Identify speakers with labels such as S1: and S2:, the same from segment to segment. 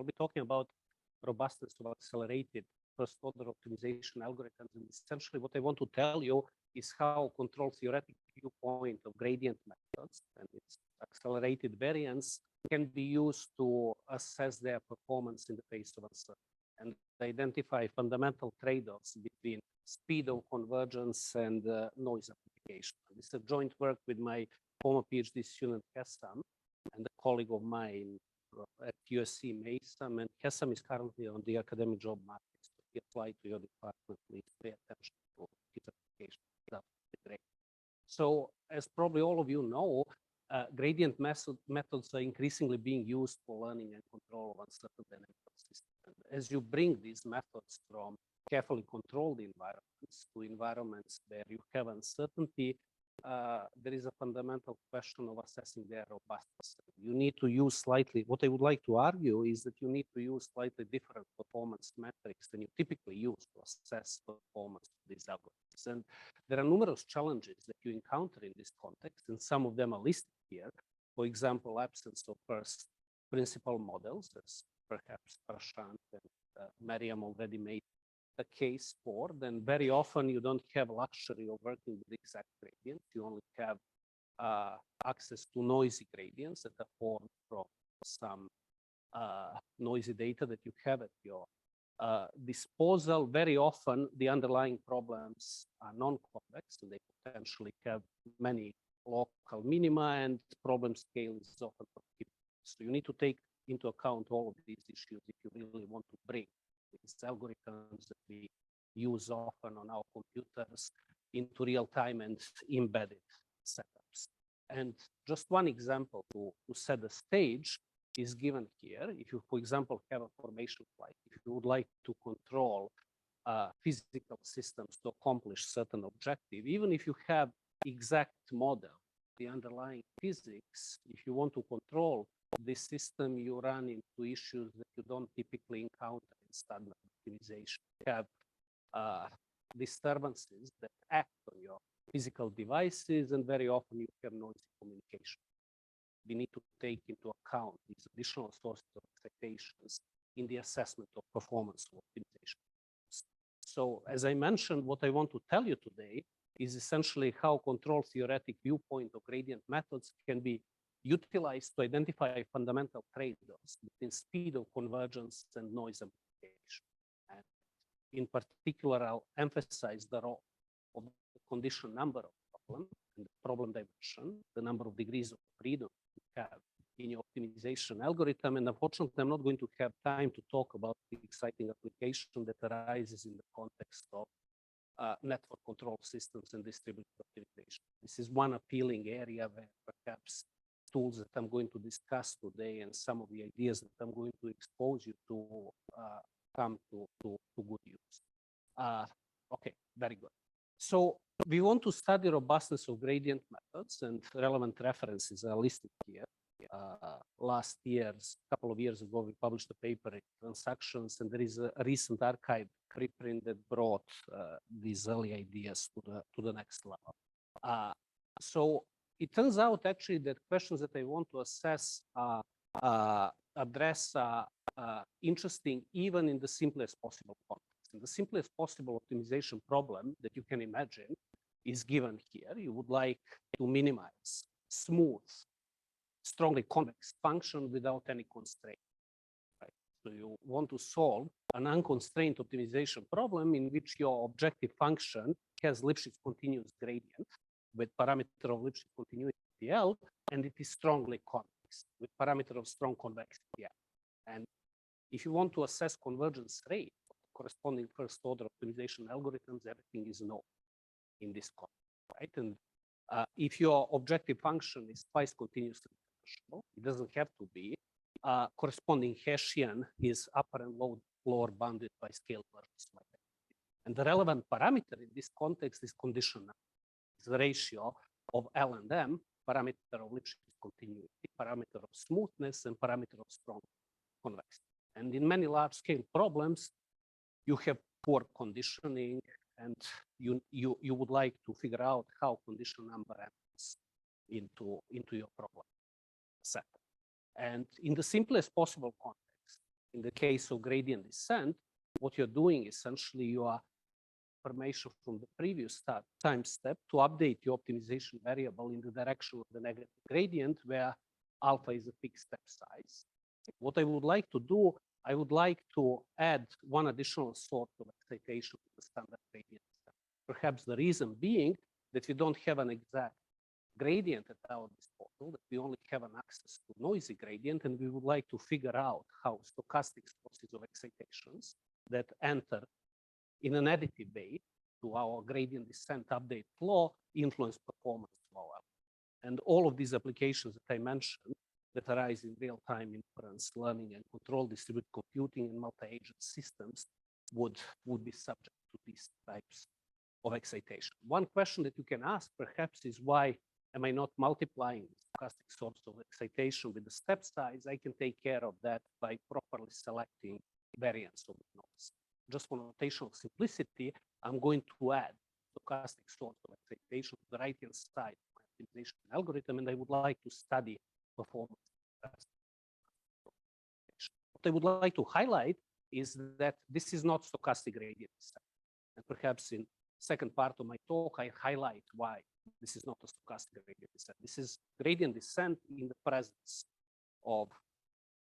S1: be talking about robustness of accelerated first-order optimization algorithms. And essentially, what I want to tell you is how control theoretic viewpoint of gradient methods and its accelerated variance can be used to assess their performance in the face of uncertainty and identify fundamental trade-offs between speed of convergence and noise amplification. This is a joint work with my former PhD student, Hessam, and a colleague of mine at USC, Mason, and Hessam is currently on the academic job market. So he applied to your department, please pay attention to his application. That would be great. So as probably all of you know, gradient methods are increasingly being used for learning and control of uncertain dynamical systems. And as you bring these methods from carefully controlled environments to environments where you have uncertainty, there is a fundamental question of assessing their robustness. You need to use slightly, what I would like to argue is that you need to use slightly different performance metrics than you typically use to assess performance of these algorithms. And there are numerous challenges that you encounter in this context, and some of them are listed here. For example, absence of first principal models, as perhaps Prashant and Mariam already made a case for. Then very often you don't have luxury of working with exact gradients. You only have access to noisy gradients that are formed from some noisy data that you have at your disposal. Very often the underlying problems are non-convex, and they potentially have many local minima, and problem scale is often prohibitive. So you need to take into account all of these issues if you really want to bring these algorithms that we use often on our computers into real-time and embedded setups. And just one example to set the stage is given here. If you, for example, have a formation flight, if you would like to control physical systems to accomplish certain objective, even if you have exact model, the underlying physics, if you want to control this system, you run into issues that you don't typically encounter in standard optimization. You have disturbances that act on your physical devices, and very often you have noisy communication. We need to take into account these additional sources of expectations in the assessment of performance of optimization. So as I mentioned, what I want to tell you today is essentially how control theoretic viewpoint of gradient methods can be utilized to identify fundamental trade-offs between speed of convergence and noise amplification. And in particular, I'll emphasize the role of the condition number of problem and the problem dimension, the number of degrees of freedom you have in your optimization algorithm. And unfortunately, I'm not going to have time to talk about the exciting application that arises in the context of network control systems and distributed optimization. This is one appealing area where perhaps tools that I'm going to discuss today and some of the ideas that I'm going to expose you to come to good use. Okay, very good. So we want to study robustness of gradient methods, and relevant references are listed here. Last year, a couple of years ago, we published a paper in Transactions, and there is a recent archive preprint that brought these early ideas to the next level. So it turns out actually that questions that I want to assess address interesting even in the simplest possible context. And the simplest possible optimization problem that you can imagine is given here. You would like to minimize smooth, strongly convex function without any constraint. Right? So you want to solve an unconstrained optimization problem in which your objective function has Lipschitz continuous gradient with parameter of Lipschitz continuity L, and it is strongly convex with parameter of strong convexity L. And if you want to assess convergence rate of corresponding first order optimization algorithms, everything is known in this context, right? And if your objective function is twice continuously differentiable, it doesn't have to be, corresponding Hessian is upper and lower bounded by scale versus like that. And the relevant parameter in this context is condition number. It's the ratio of L and M, parameter of Lipschitz continuity, parameter of smoothness, and parameter of strong convexity. And in many large-scale problems, you have poor conditioning, and you would like to figure out how condition number enters into your problem set. And in the simplest possible context, In the case of gradient descent, what you're doing essentially, you are information from the previous time step to update your optimization variable in the direction of the negative gradient, where alpha is a fixed step size. What I would like to do, I would like to add one additional sort of excitation to the standard gradient. Perhaps the reason being that we don't have an exact gradient at our disposal, that we only have an access to noisy gradient, and we would like to figure out how stochastic sources of excitations that enter in an additive way to our gradient descent update flow influence performance of our. And all of these applications that I mentioned that arise in real-time inference, learning, and control distributed computing and multi-agent systems would be subject to these types of excitation. One question that you can ask perhaps is, why am I not multiplying the stochastic source of excitation with the step size? I can take care of that by properly selecting variance of the noise. Just for notational simplicity, I'm going to add stochastic source of excitation to the right-hand side of my optimization algorithm, and I would like to study performance. What I would like to highlight is that this is not stochastic gradient descent. And perhaps in second part of my talk, I highlight why this is not a stochastic gradient descent. This is gradient descent in the presence of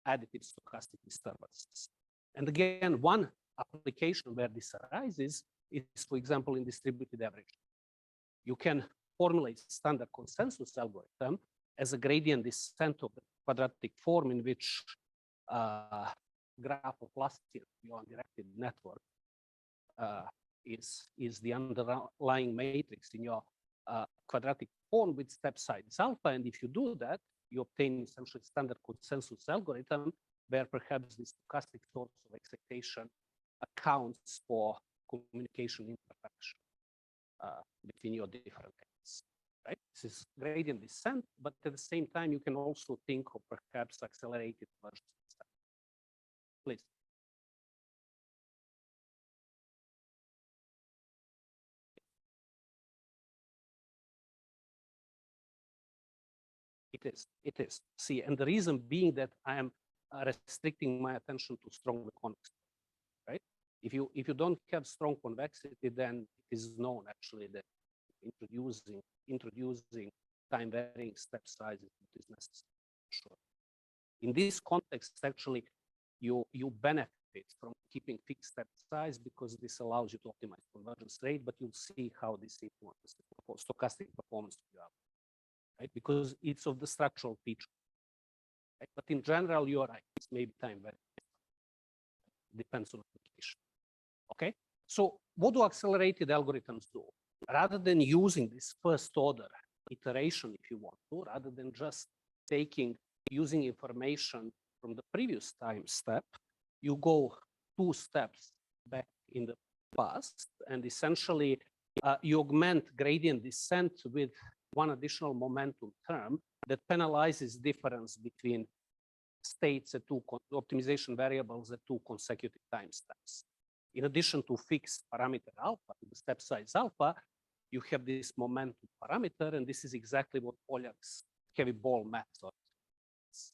S1: additive stochastic disturbances. And again, one application where this arises is, for example, in distributed averaging. You can formulate standard consensus algorithm as a gradient descent of the quadratic form in which graph of Lassier, your undirected network, is the underlying matrix in your quadratic form with step size alpha. And if you do that, you obtain essentially standard consensus algorithm where perhaps the stochastic source of excitation accounts for communication interaction between your different ends. Right? This is gradient descent, but at the same time, you can also think of perhaps accelerated versions of that. Please. It is. See, and the reason being that I am restricting my attention to strongly convex, right? If you don't have strong convexity, then it is known actually that introducing time varying step sizes is necessary. Sure. In this context, actually, you benefit from keeping fixed step size because this allows you to optimize convergence rate, but you'll see how this influences the stochastic performance of your algorithm, right? Because it's of the structural feature. Right? But in general, you're right. It's maybe time varying. Depends on application. Okay. So what do accelerated algorithms do? Rather than using this first order iteration, if you want to, rather than just using information from the previous time step, you go 2 steps back in the past, and essentially you augment gradient descent with one additional momentum term that penalizes difference between states at optimization variables at 2 consecutive time steps. In addition to fixed parameter alpha, the step size alpha, you have this momentum parameter, and this is exactly what Poljac's heavy ball method is.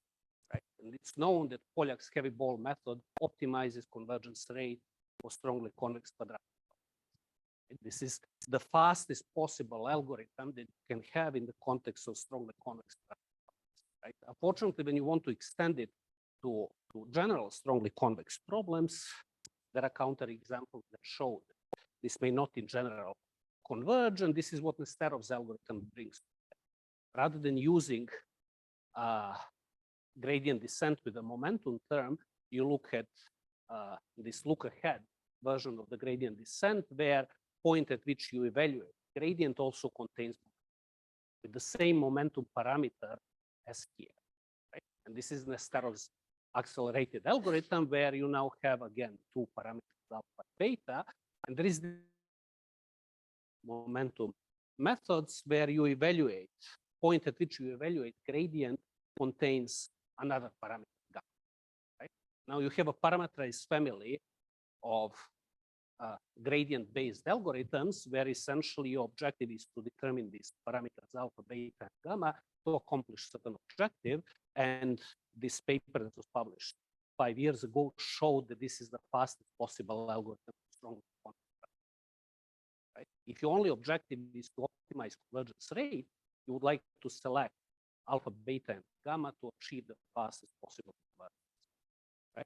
S1: Right? And it's known that Poljac's heavy ball method optimizes convergence rate for strongly convex quadratic. This is the fastest possible algorithm that you can have in the context of strongly convex quadratic. Right? Unfortunately, when you want to extend it to general strongly convex problems, there are counterexamples that show that this may not in general converge, and this is what Nesterov's algorithm brings. Rather than using gradient descent with a momentum term, you look at this look-ahead version of the gradient descent, where point at which you evaluate gradient also contains with the same momentum parameter as here. Right? And this is Nesterov's accelerated algorithm, where you now have, again, 2 parameters, alpha and beta, and there is the momentum methods where you evaluate, point at which you evaluate gradient contains another parameter gamma. Right? Now you have a parameterized family of gradient-based algorithms where essentially your objective is to determine these parameters alpha, beta, and gamma to accomplish certain objective. And this paper that was published 5 years ago showed that this is the fastest possible algorithm to strongly quantify. Right? If your only objective is to optimize convergence rate, you would like to select alpha, beta, and gamma to achieve the fastest possible convergence. Right?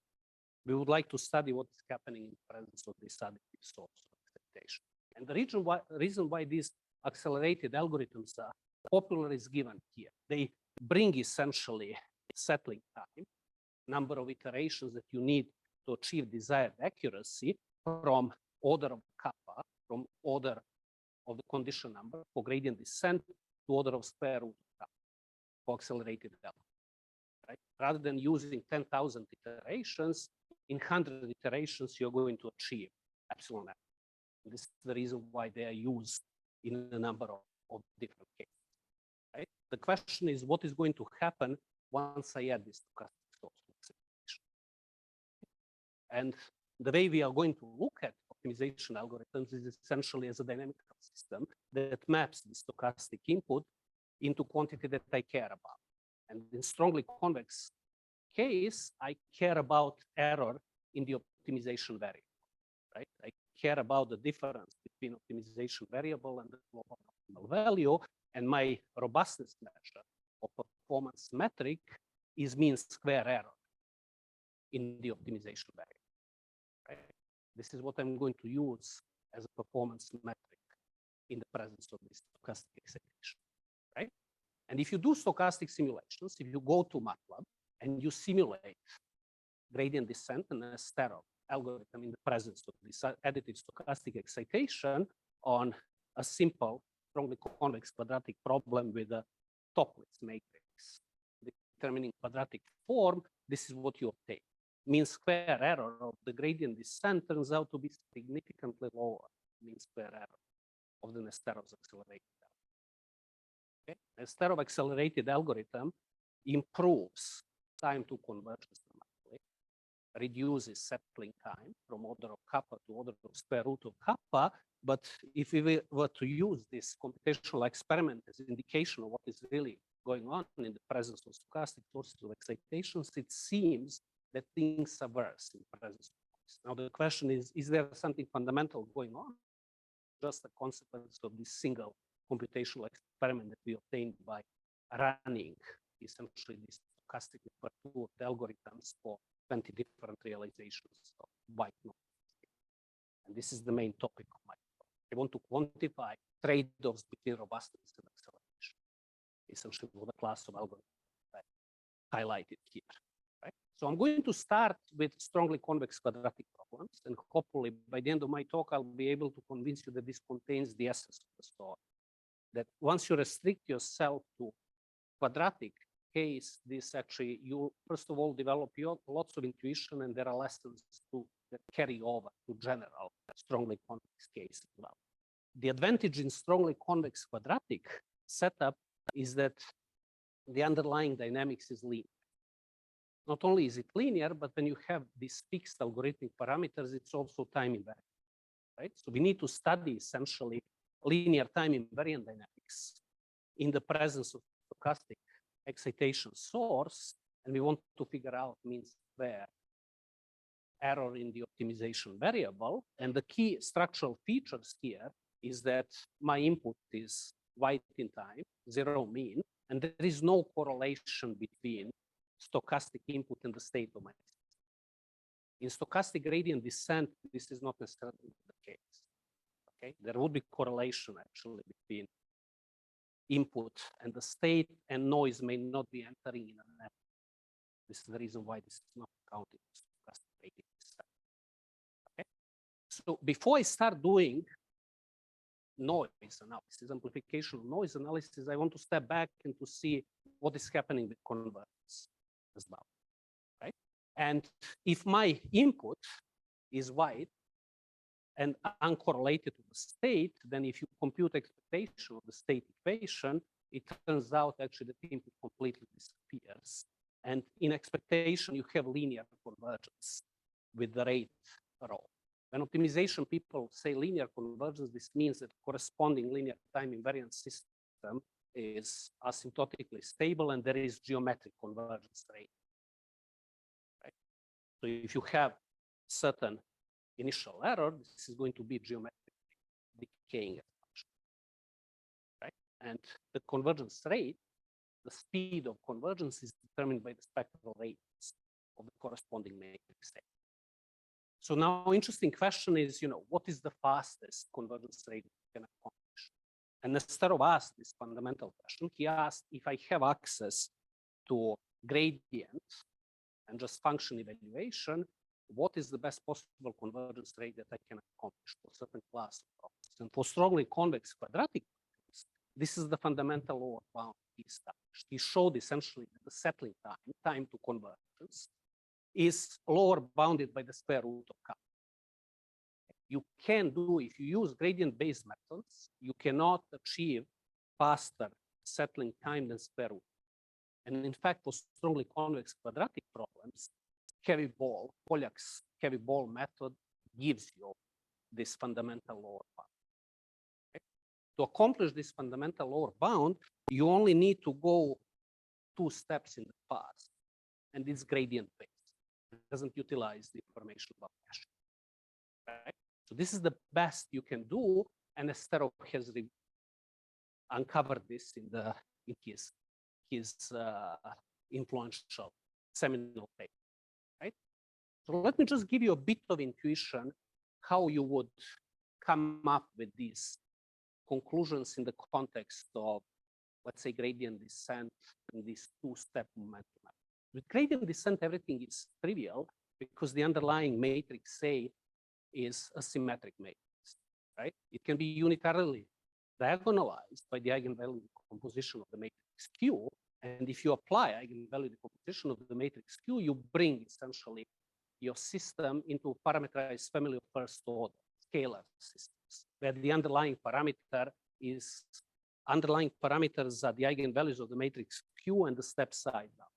S1: We would like to study what is happening in the presence of this additive source of expectation. And the reason why these accelerated algorithms are popular is given here. They bring essentially settling time, number of iterations that you need to achieve desired accuracy from order of kappa, from order of the condition number for gradient descent to order of square root of kappa for accelerated algorithm. Right? Rather than using 10,000 iterations, in 100 iterations, you're going to achieve epsilon f. This is the reason why they are used in a number of different cases. Right? The question is, what is going to happen once I add this stochastic source of expectation? And the way we are going to look at optimization algorithms is essentially as a dynamical system that maps the stochastic input into quantity that I care about. And in strongly convex case, I care about error in the optimization variable, right? I care about the difference between optimization variable and the global optimal value, and my robustness measure or performance metric is mean square error in the optimization variable, right? This is what I'm going to use as a performance metric in the presence of this stochastic excitation, right? And if you do stochastic simulations, if you go to MATLAB and you simulate gradient descent and a stereo algorithm in the presence of this additive stochastic excitation on a simple, strongly convex quadratic problem with a topless matrix determining quadratic form, this is what you obtain. Mean square error of the gradient descent turns out to be significantly lower than mean square error of the Nesterov's accelerated algorithm. Okay? Nesterov accelerated algorithm improves time to convergence dramatically, reduces settling time from order of kappa to order of square root of kappa. But if we were to use this computational experiment as an indication of what is really going on in the presence of stochastic sources of excitations, it seems that things are worse in the presence of noise. Now the question is there something fundamental going on? Just a consequence of this single computational experiment that we obtained by running essentially these stochastically perturbed algorithms for 20 different realizations of white noise. And this is the main topic of my talk. I want to quantify trade-offs between robustness and acceleration, essentially for the class of algorithms that I highlighted here. Right? So I'm going to start with strongly convex quadratic problems, and hopefully by the end of my talk, I'll be able to convince you that this contains the essence of the story. That once you restrict yourself to quadratic case, this actually, you first of all develop lots of intuition, and there are lessons that carry over to general strongly convex case as well. The advantage in strongly convex quadratic setup is that the underlying dynamics is linear. Not only is it linear, but when you have these fixed algorithmic parameters, it's also time invariant, right? So we need to study essentially linear time invariant dynamics in the presence of stochastic excitation source, and we want to figure out mean square error in the optimization variable. And the key structural features here is that my input is white in time, zero mean, and there is no correlation between stochastic input and the state of my system. In stochastic gradient descent, this is not necessarily the case. Okay, there would be correlation actually between input and the state, and noise may not be entering in a net. This is the reason why this is not counted as stochastic gradient descent. Okay, so before I start doing noise analysis, amplification of noise analysis, I want to step back and to see what is happening with convergence as well, right? And if my input is white and uncorrelated to the state, then if you compute expectation of the state equation, it turns out actually that the input completely disappears. And in expectation, you have linear convergence with the rate rho. When optimization people say linear convergence, this means that corresponding linear time invariant system is asymptotically stable and there is geometric convergence rate. Right? So if you have certain initial error, this is going to be geometrically decaying function, right? And the convergence rate, the speed of convergence is determined by the spectral radius of the corresponding matrix A. So now, interesting question is, what is the fastest convergence rate we can accomplish? And Nesterov asked this fundamental question. He asked, if I have access to gradient and just function evaluation, what is the best possible convergence rate that I can accomplish for certain class of problems? And for strongly convex quadratic problems, this is the fundamental lower bound he established. He showed essentially that the settling time to convergence, is lower bounded by the square root of kappa. You can do, if you use gradient-based methods, you cannot achieve faster settling time than square root. And in fact, for strongly convex quadratic problems, heavy ball, Poljac's heavy ball method gives you this fundamental lower bound. Okay? To accomplish this fundamental lower bound, you only need to go 2 steps in the past, and it's gradient-based. It doesn't utilize the information about caching. Right? So this is the best you can do, and Nesterov has uncovered this in his influential seminal paper. Right? So let me just give you a bit of intuition how you would come up with these conclusions in the context of, let's say, gradient descent and this 2-step momentum. With gradient descent, everything is trivial because the underlying matrix A is a symmetric matrix, right? It can be unitarily diagonalized by the eigenvalue decomposition of the matrix Q. And if you apply eigenvalue decomposition of the matrix Q, you bring essentially your system into a parameterized family of first order scalar systems, where the underlying parameters are the eigenvalues of the matrix Q and the step size down.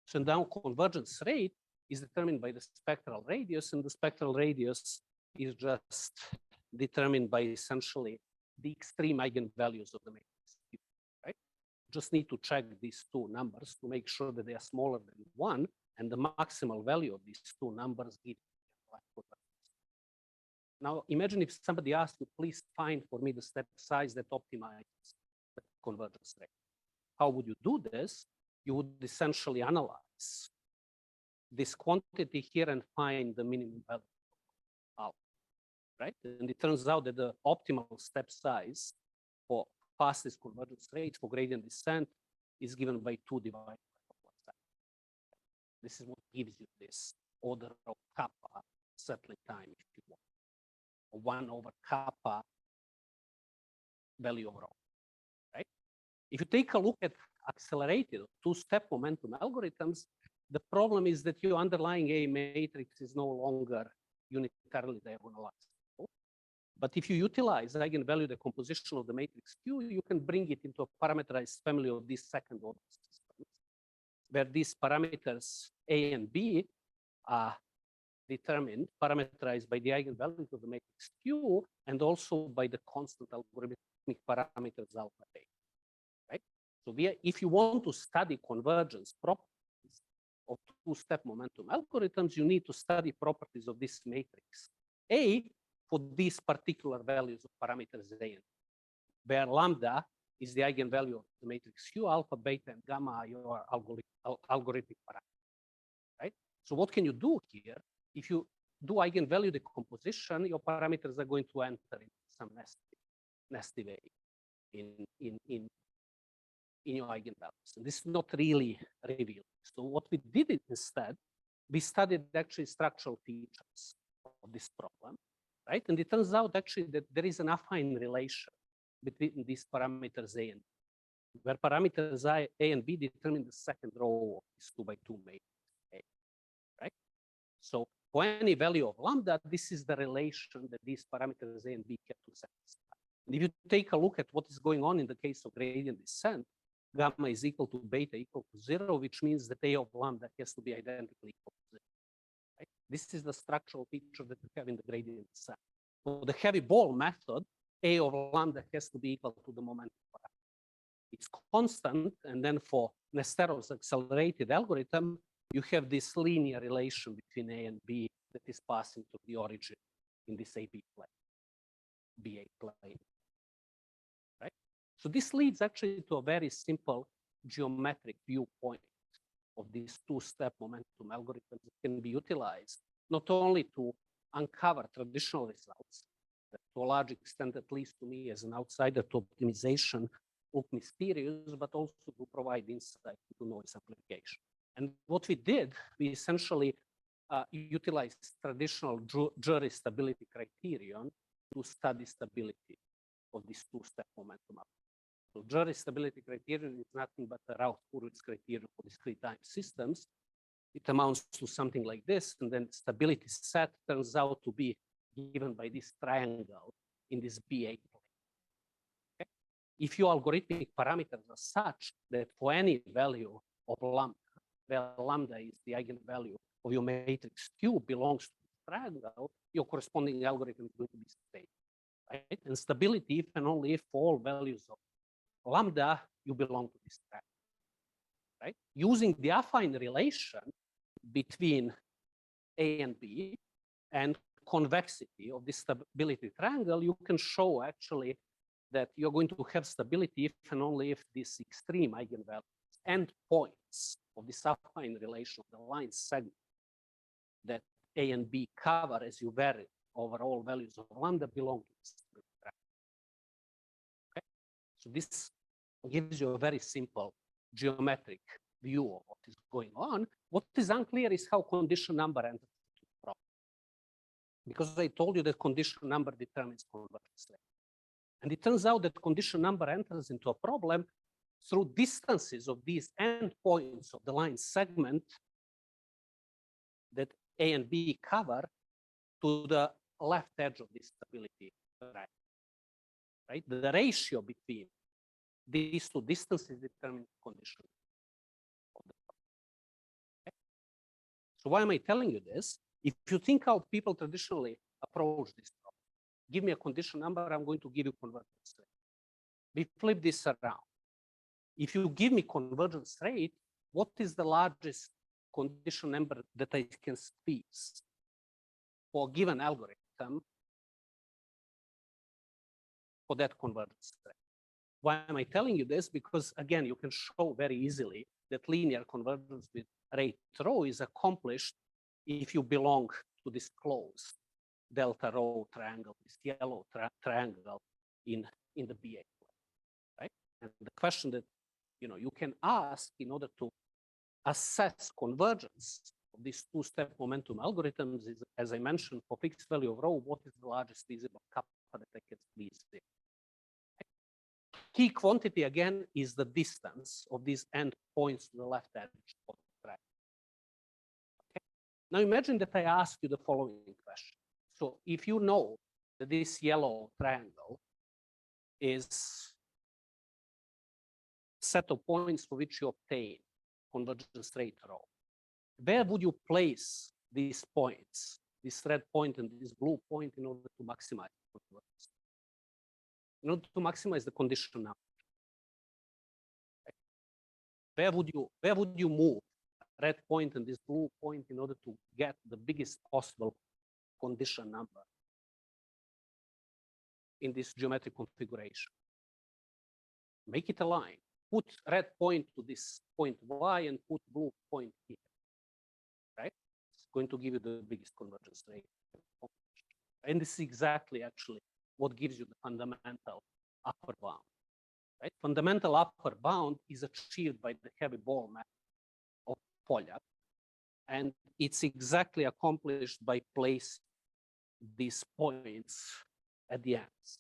S1: So now convergence rate is determined by the spectral radius, and the spectral radius is just determined by essentially the extreme eigenvalues of the matrix Q, right? Just need to check these 2 numbers to make sure that they are smaller than 1, and the maximal value of these 2 numbers give you. Now imagine if somebody asked you, please find for me the step size that optimizes the convergence rate. How would you do this? You would essentially analyze this quantity here and find the minimum value out, right? And it turns out that the optimal step size for fastest convergence rate for gradient descent is given by 2 divided by 1. This is what gives you this order of kappa settling time, if you want, or 1 over kappa value overall, right? If you take a look at accelerated 2-step momentum algorithms, the problem is that your underlying A matrix is no longer unitarily diagonalized. But if you utilize eigenvalue decomposition of the matrix Q, you can bring it into a parameterized family of these second order systems, where these parameters A and B are determined, parameterized by the eigenvalues of the matrix Q and also by the constant algorithmic parameters alpha A. Right? So if you want to study convergence properties of 2-step momentum algorithms, you need to study properties of this matrix A for these particular values of parameters A and B, where lambda is the eigenvalue of the matrix Q, alpha, beta, and gamma are your algorithmic parameters, right? So what can you do here? If you do eigenvalue decomposition, your parameters are going to enter in some nested way in your eigenvalues. And this is not really revealed. So what we did instead, we studied actually structural features of this problem, right? And it turns out actually that there is an affine relation between these parameters A and B, where parameters A and B determine the second row of this 2x2 matrix A, right? So for any value of lambda, this is the relation that these parameters A and B get to satisfy. And if you take a look at what is going on in the case of gradient descent, gamma is equal to beta equal to 0, which means that A of lambda has to be identically equal to 0. Right? This is the structural feature that we have in the gradient descent. For the heavy ball method, A of lambda has to be equal to the momentum parameter. It's constant, and then for Nesterov's accelerated algorithm, you have this linear relation between A and B that is passing through the origin in this AB plane, BA plane, right? So this leads actually to a very simple geometric viewpoint of these two-step momentum algorithms that can be utilized not only to uncover traditional results that to a large extent, at least to me as an outsider to optimization, look mysterious, but also to provide insight into noise amplification. And what we did, we essentially utilized traditional jury stability criterion to study stability of this two-step momentum algorithm. So jury stability criterion is nothing but a Routh-Hurwitz criterion for discrete time systems. It amounts to something like this, and then stability set turns out to be given by this triangle in this BA plane. Okay? If your algorithmic parameters are such that for any value of lambda, where lambda is the eigenvalue of your matrix Q belongs to the triangle, your corresponding algorithm is going to be stable, right? And stability, if and only if for all values of lambda, you belong to this triangle, right? Using the affine relation between A and B and convexity of this stability triangle, you can show actually that you're going to have stability if and only if these extreme eigenvalues and points of this affine relation of the line segment that A and B cover as you vary over all values of lambda belong to this triangle. Okay? So this gives you a very simple geometric view of what is going on. What is unclear is how condition number enters into the problem. Because I told you that condition number determines convergence rate. And it turns out that condition number enters into a problem through distances of these endpoints of the line segment that A and B cover to the left edge of this stability triangle. Right? The ratio between these two distances determines condition. Okay? So why am I telling you this? If you think how people traditionally approach this problem, give me a condition number, I'm going to give you convergence rate. We flip this around. If you give me convergence rate, what is the largest condition number that I can squeeze for a given algorithm for that convergence rate? Why am I telling you this? Because again, you can show very easily that linear convergence with rate rho is accomplished if you belong to this closed delta rho triangle, this yellow triangle in the BA plane, right? And the question that you can ask in order to assess convergence of these two-step momentum algorithms is, as I mentioned, for fixed value of rho, what is the largest feasible kappa that I can squeeze there? Key quantity, again, is the distance of these endpoints to the left edge of the triangle. Okay? Now imagine that I ask you the following question. So if you know that this yellow triangle is a set of points for which you obtain convergence rate rho, where would you place these points, this red point and this blue point, in order to maximize convergence? In order to maximize the condition number. Where would you move red point and this blue point in order to get the biggest possible condition number in this geometric configuration? Make it a line. Put red point to this point Y and put blue point here, right? It's going to give you the biggest convergence rate. And this is exactly actually what gives you the fundamental upper bound, right? Fundamental upper bound is achieved by the heavy ball method of Poljak, and it's exactly accomplished by placing these points at the ends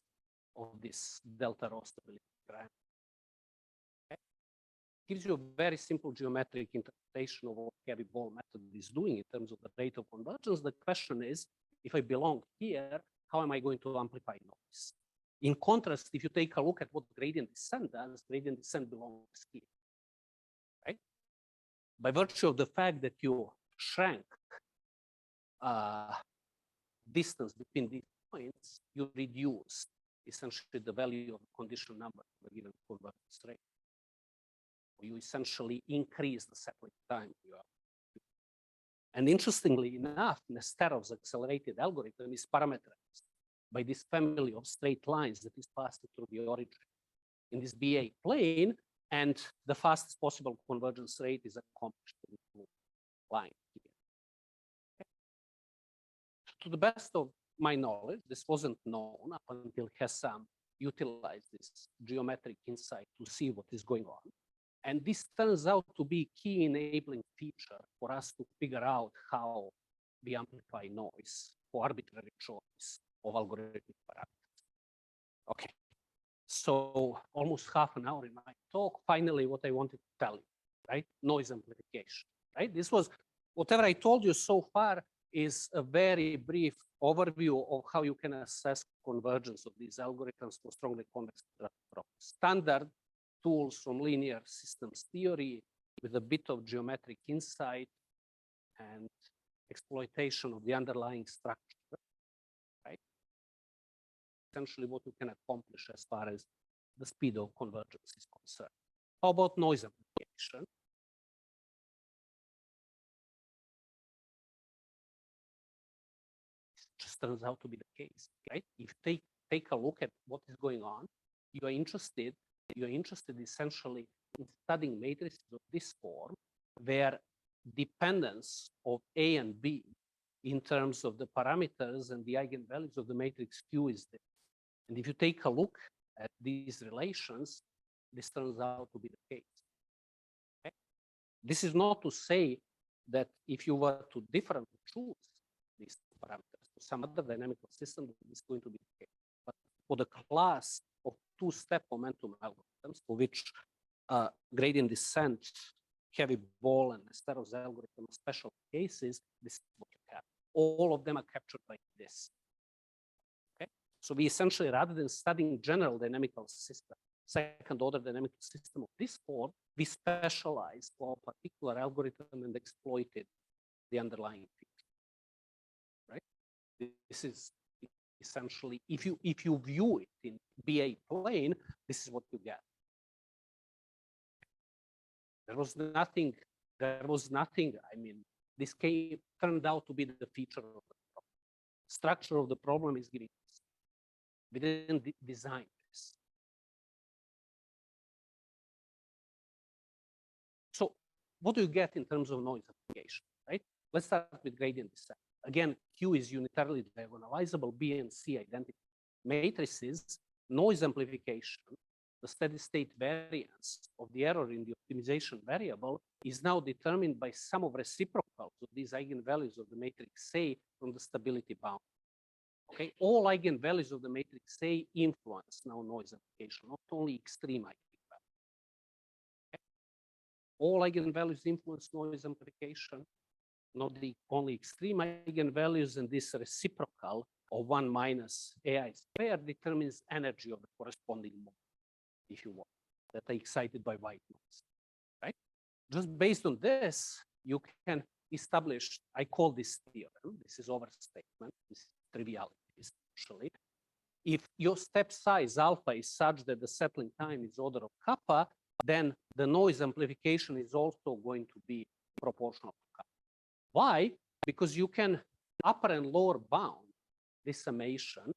S1: of this delta rho stability triangle. Okay? Gives you a very simple geometric interpretation of what heavy ball method is doing in terms of the rate of convergence. The question is, if I belong here, how am I going to amplify noise? In contrast, if you take a look at what gradient descent does, gradient descent belongs here, right? By virtue of the fact that you shrank distance between these points, you reduce essentially the value of the condition number for a given convergence rate. You essentially increase the settling time you And interestingly enough, Nesterov's accelerated algorithm is parameterized by this family of straight lines that is passed through the origin in this BA plane, and the fastest possible convergence rate is accomplished in the blue line here. Okay. To the best of my knowledge, this wasn't known up until Hessam utilized this geometric insight to see what is going on. And this turns out to be a key enabling feature for us to figure out how we amplify noise for arbitrary choice of algorithmic parameters. Okay, so almost half an hour in my talk. Finally, what I wanted to tell you, right? Noise amplification, right? This was, whatever I told you so far is a very brief overview of how you can assess convergence of these algorithms for strongly convex problems. Standard tools from linear systems theory with a bit of geometric insight and exploitation of the underlying structure, right? Essentially what you can accomplish as far as the speed of convergence is concerned. How about noise amplification? It just turns out to be the case, right? If you take a look at what is going on, you're interested essentially in studying matrices of this form, where dependence of A and B in terms of the parameters and the eigenvalues of the matrix Q is there. And if you take a look at these relations, this turns out to be the case. Okay? This is not to say that if you were to differently choose these parameters to some other dynamical system, this is going to be the case. But for the class of two-step momentum algorithms, for which gradient descent, heavy ball, and Nesterov's algorithm are special cases, this is what you have. All of them are captured by this. Okay? So we essentially, rather than studying general dynamical system, second-order dynamical system of this form, we specialize for a particular algorithm and exploited the underlying feature. Right? This is essentially, if you view it in BA plane, this is what you get. There was nothing, I mean, this turned out to be the feature of the problem. Structure of the problem is giving us. We didn't design this. So what do you get in terms of noise amplification, right? Let's start with gradient descent. Again, Q is unitarily diagonalizable, B and C identical matrices. Noise amplification, the steady state variance of the error in the optimization variable, is now determined by sum of reciprocals of these eigenvalues of the matrix A from the stability bound. Okay, all eigenvalues of the matrix A influence now noise amplification, not only extreme eigenvalues. Okay? All eigenvalues influence noise amplification, not the only extreme eigenvalues, and this reciprocal of 1 minus AI squared determines energy of the corresponding mode, if you want, that are excited by white noise, right? Just based on this, you can establish, I call this theorem, this is overstatement, this is triviality, essentially. If your step size alpha is such that the settling time is order of kappa, then the noise amplification is also going to be proportional to kappa. Why? Because you can upper and lower bound this summation,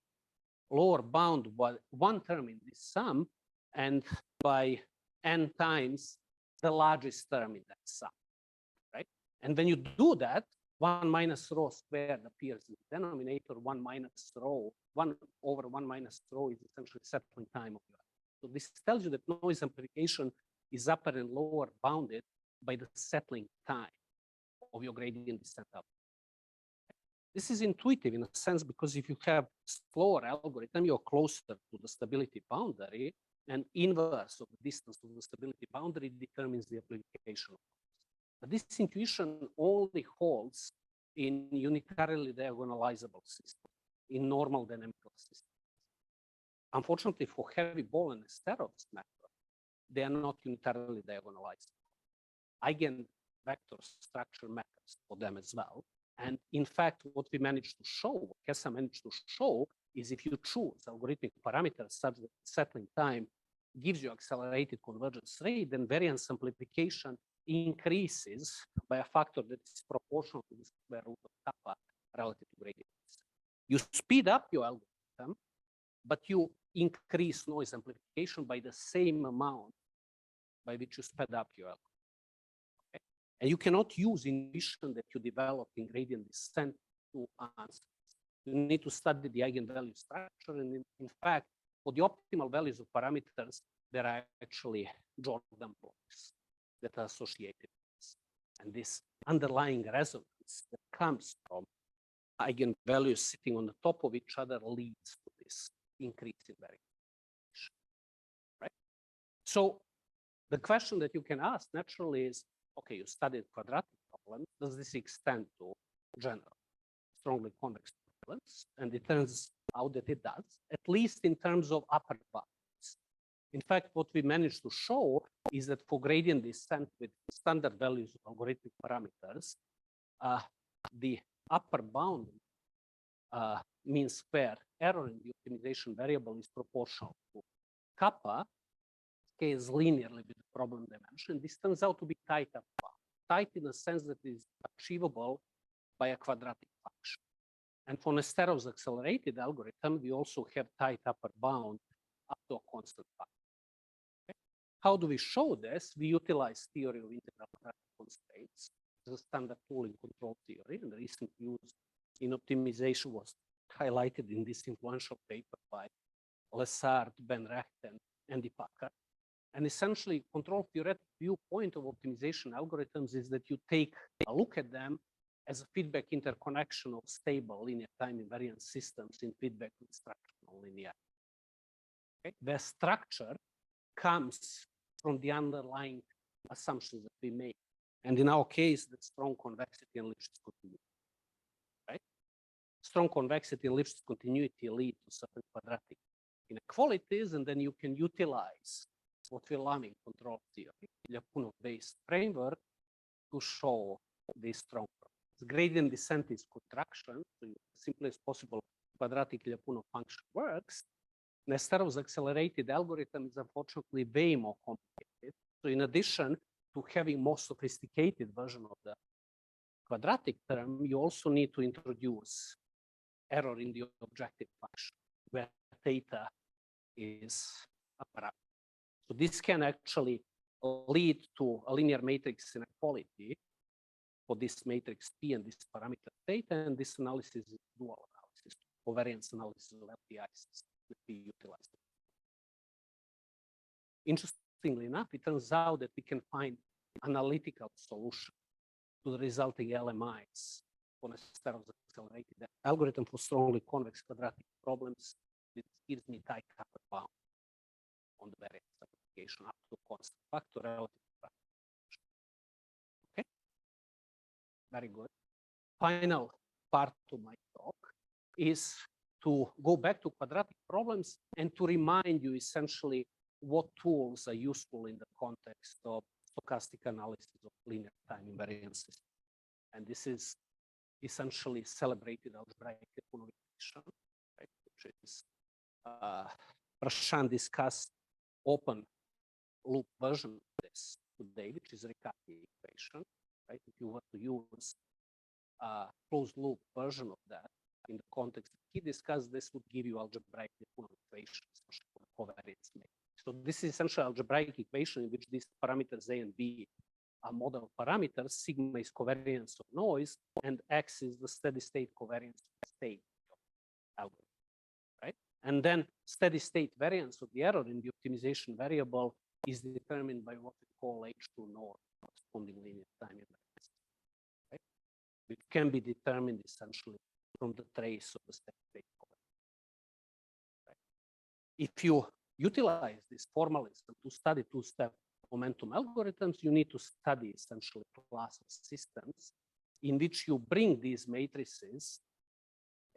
S1: lower bound by one term in this sum, and by n times the largest term in that sum, right? And when you do that, 1 minus rho squared appears in the denominator, 1 minus rho, 1 over 1 minus rho is essentially settling time of your. So this tells you that noise amplification is upper and lower bounded by the settling time of your gradient descent up. This is intuitive in a sense, because if you have slower algorithm, you're closer to the stability boundary, and inverse of the distance to the stability boundary determines the application. But this intuition only holds in unitarily diagonalizable systems, in normal dynamical systems. Unfortunately, for heavy ball and Nesterov's method, they are not unitarily diagonalizable. Eigenvector structure matters for them as well. And in fact, what we managed to show, what Hessam managed to show, is if you choose algorithmic parameters such that settling time gives you accelerated convergence rate, then variance amplification increases by a factor that is proportional to the square root of kappa relative to gradient. You speed up your algorithm, but you increase noise amplification by the same amount by which you sped up your algorithm. Okay? And you cannot use intuition that you developed in gradient descent to answer. You need to study the eigenvalue structure, and in fact, for the optimal values of parameters, there are actually Jordan blocks that are associated with this. And this underlying resonance that comes from eigenvalues sitting on the top of each other leads to this increase in variation, right? So the question that you can ask naturally is, okay, you studied quadratic problems. Does this extend to general, strongly convex problems? And it turns out that it does, at least in terms of upper bounds. In fact, what we managed to show is that for gradient descent with standard values of algorithmic parameters, the upper bound mean square error in the optimization variable is proportional to kappa, scales linearly with the problem dimension. This turns out to be tight upper bound, tight in the sense that it is achievable by a quadratic function. And for Nesterov's accelerated algorithm, we also have tight upper bound up to a constant factor. Okay? How do we show this? We utilize theory of integral constraints as a standard tool in control theory, and the recent use in optimization was highlighted in this influential paper by Lessard, Ben Recht, and Andy Packard. And essentially, control theoretic viewpoint of optimization algorithms is that you take a look at them as a feedback interconnection of stable linear time invariant systems in feedback with structural linearity. Okay? The structure comes from the underlying assumptions that we make. And in our case, that's strong convexity and Lipschitz continuity. Right? Strong convexity and Lipschitz continuity lead to certain quadratic inequalities, and then you can utilize what we love in control theory, Lyapunov-based framework, to show these strong properties. Gradient descent is contraction, so as simply as possible, quadratic Lyapunov function works. Nesterov's accelerated algorithm is unfortunately way more complicated. So in addition to having more sophisticated version of the quadratic term, you also need to introduce error in the objective function, where theta is a parameter. So this can actually lead to a linear matrix inequality for this matrix P and this parameter theta, and this analysis is dual analysis, covariance analysis of LTI systems that we utilize. Interestingly enough, it turns out that we can find analytical solution to the resulting LMIs for Nesterov's accelerated algorithm for strongly convex quadratic problems. It gives me tight upper bound on the variance application up to constant factor relative to. Okay, very good. Final part of my talk is to go back to quadratic problems and to remind you essentially what tools are useful in the context of stochastic analysis of linear time invariant systems. And this is essentially celebrated algebraic equation, right, which is Prashant discussed open loop version of this today, which is Riccati equation, right? If you were to use a closed loop version of that in the context that he discussed, this would give you algebraic equation, especially for the covariance matrix. So this is essentially algebraic equation in which these parameters A and B are model parameters. Sigma is covariance of noise, and X is the steady state covariance of the state algorithm, right? And then steady state variance of the error in the optimization variable is determined by what we call H2 norm, corresponding linear time invariance, right? It can be determined essentially from the trace of the steady state covariance, right? If you utilize this formalism to study two-step momentum algorithms, you need to study essentially class of systems in which you bring these matrices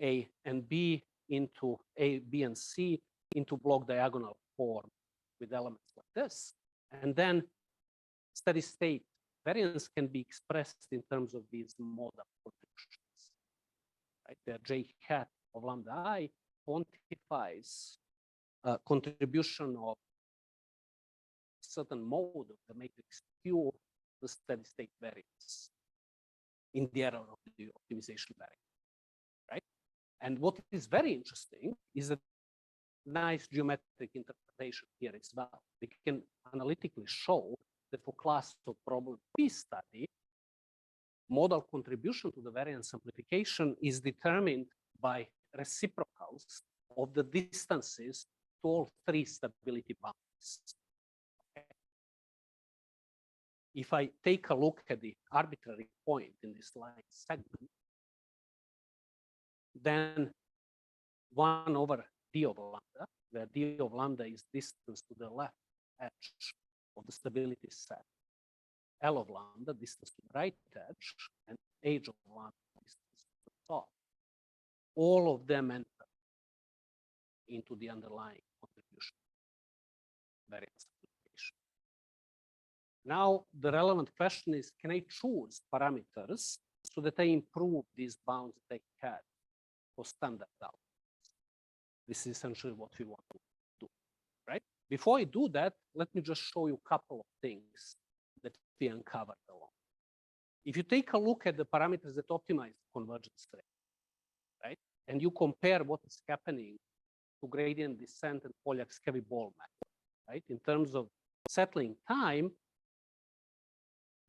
S1: A and B into A, B, and C into block diagonal form with elements like this. And then steady state variance can be expressed in terms of these modal contributions, right? Where J hat of lambda I quantifies a contribution of certain mode of the matrix Q the steady state variance in the error of the optimization variable, right? And what is very interesting is a nice geometric interpretation here as well. We can analytically show that for class of problem P study, modal contribution to the variance amplification is determined by reciprocals of the distances to all three stability bounds. Okay. If I take a look at the arbitrary point in this line segment, then 1 over d of lambda, where d of lambda is distance to the left edge of the stability set, L of lambda, distance to the right edge, and H of lambda, distance to the top. All of them enter into the underlying contribution variance application. Now, the relevant question is, can I choose parameters so that I improve these bounds that I had for standard outcomes? This is essentially what we want to do, right? Before I do that, let me just show you a couple of things that we uncovered along. If you take a look at the parameters that optimize convergence rate, right, and you compare what is happening to gradient descent and Pollak's heavy ball method, right? In terms of settling time,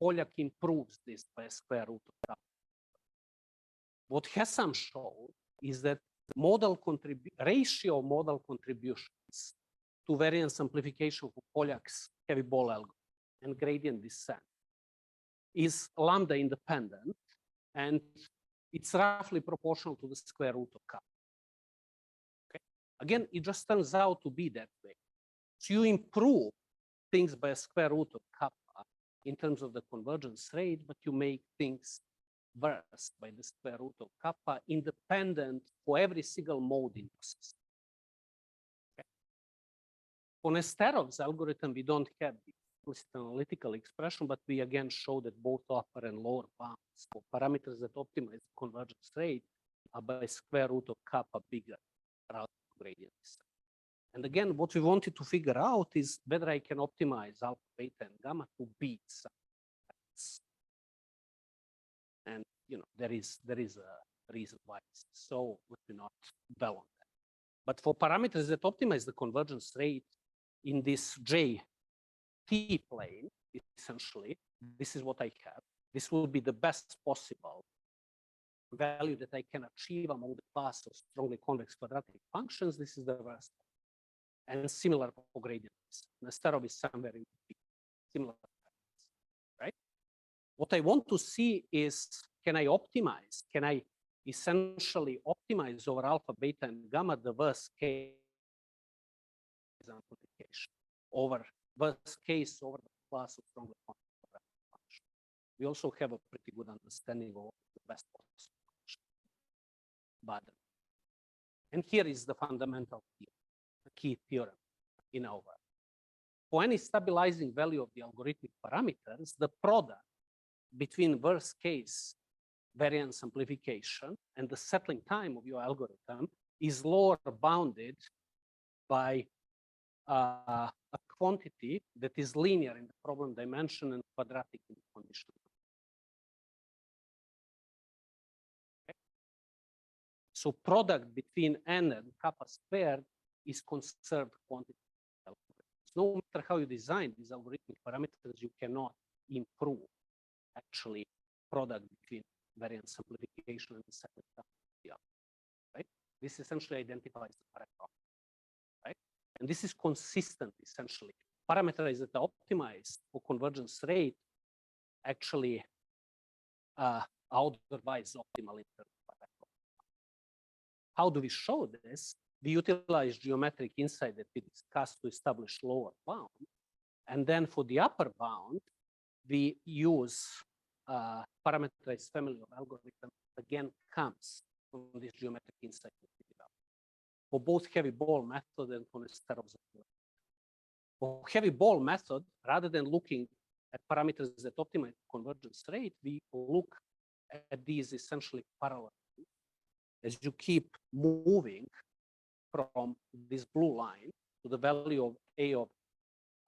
S1: Pollak improves this by a square root of kappa. What Hessam showed is that ratio of modal contributions to variance amplification for Pollak's heavy ball algorithm and gradient descent is lambda independent, and it's roughly proportional to the square root of kappa. Okay. Again, it just turns out to be that way. So you improve things by a square root of kappa in terms of the convergence rate, but you make things worse by the square root of kappa independent for every single mode in your system. Okay. For Nesterov's algorithm, we don't have the explicit analytical expression, but we again show that both upper and lower bounds for parameters that optimize the convergence rate are by square root of kappa bigger relative to gradient descent. And again, what we wanted to figure out is whether I can optimize alpha, beta, and gamma to beat some. And there is a reason why. So let me not dwell on that. But for parameters that optimize the convergence rate in this J-T plane, essentially, this is what I have. This will be the best possible value that I can achieve among the class of strongly convex quadratic functions. This is the worst. And similar for gradients. Nesterov is somewhere in between. Similar, right? What I want to see is, can I optimize? Can I essentially optimize over alpha, beta, and gamma the worst case amplification over worst case over the class of strongly convex quadratic functions? We also have a pretty good understanding of the best possible function. But, and here is the fundamental key theorem in our work. For any stabilizing value of the algorithmic parameters, the product between worst case variance amplification and the settling time of your algorithm is lower bounded by a quantity that is linear in the problem dimension and quadratic in the conditional. Okay. So product between n and kappa squared is conserved quantity. No matter how you design these algorithmic parameters, you cannot improve actually product between variance amplification and the second time, right? This essentially identifies the parameter, right? And this is consistent essentially. Parameters that are optimized for convergence rate actually otherwise optimal in terms of parameter. How do we show this? We utilize geometric insight that we discussed to establish lower bound. And then for the upper bound, we use parameterized family of algorithms, again, comes from this geometric insight that we developed. For both heavy ball method and for Nesterov's algorithm. For heavy ball method, rather than looking at parameters that optimize convergence rate, we look at these essentially parallel. As you keep moving from this blue line to the value of A of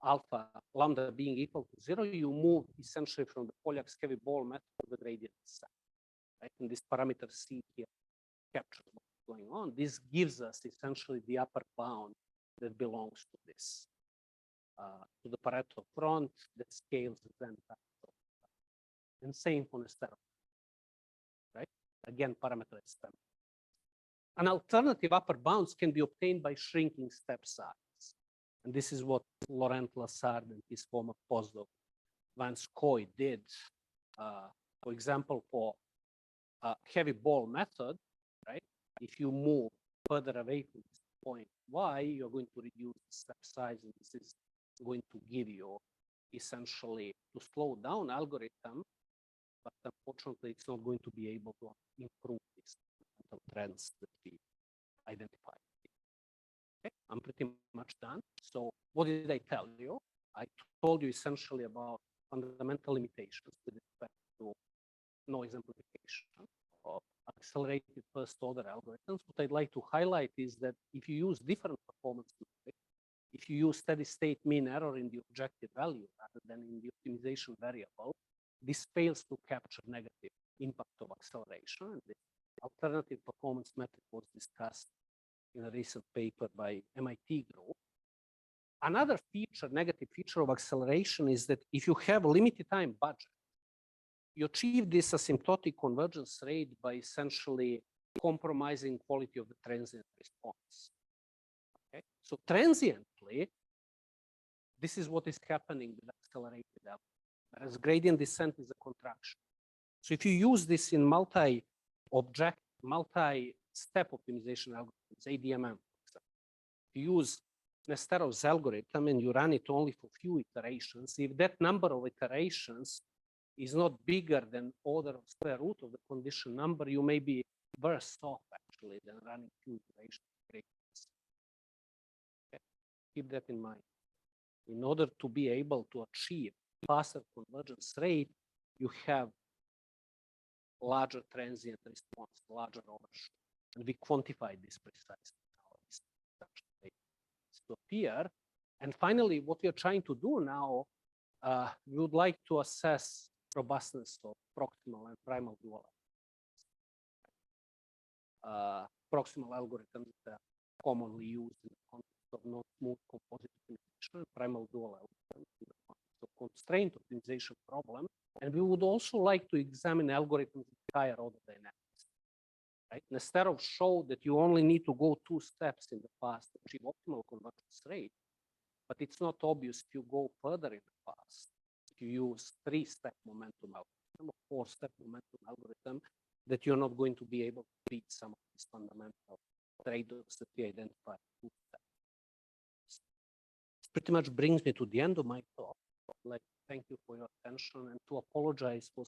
S1: alpha lambda being equal to 0, you move essentially from the Polak's heavy ball method to the gradient descent, right? And this parameter C here captures what's going on. This gives us essentially the upper bound that belongs to this, to the Pareto front that scales the then factor. And same for the step, right? Again, parameter is step. An alternative upper bounds can be obtained by shrinking step size. And this is what Laurent Lassard and his former postdoc, Vance Coy, did. For example, for a heavy ball method, right? If you move further away from this point Y, you're going to reduce the step size, and this is going to give you essentially to slow down algorithm, but unfortunately, it's not going to be able to improve these trends that we identified. Okay, I'm pretty much done. So what did I tell you? I told you essentially about fundamental limitations with respect to noise amplification of accelerated first order algorithms. What I'd like to highlight is that if you use different performance metrics, if you use steady state mean error in the objective value rather than in the optimization variable, this fails to capture negative impact of acceleration. And the alternative performance metric was discussed in a recent paper by MIT group. Another feature, negative feature of acceleration is that if you have a limited time budget, you achieve this asymptotic convergence rate by essentially compromising quality of the transient response. Okay? So transiently, this is what is happening with accelerated algorithm, whereas gradient descent is a contraction. So if you use this in multi-step optimization algorithms, ADMM, for example, if you use Nesterov's algorithm and you run it only for few iterations, if that number of iterations is not bigger than order of square root of the condition number, you may be worse off actually than running few iterations. Okay. Keep that in mind. In order to be able to achieve faster convergence rate, you have larger transient response, larger overshoot. And we quantified this precisely how this to appear. And finally, what we are trying to do now, we would like to assess robustness of proximal and primal dual proximal algorithms that are commonly used in the context of non-smooth composite optimization, primal dual algorithms in the context of constraint optimization problem. And we would also like to examine algorithms with higher order dynamics. Right? Nesterov showed that you only need to go 2 steps in the past to achieve optimal convergence rate, but it's not obvious if you go further in the past. If you use 3-step momentum algorithm or 4-step momentum algorithm, that you're not going to be able to beat some of these fundamental trade-offs that we identified. This pretty much brings me to the end of my talk. I'd like to thank you for your attention and to apologize for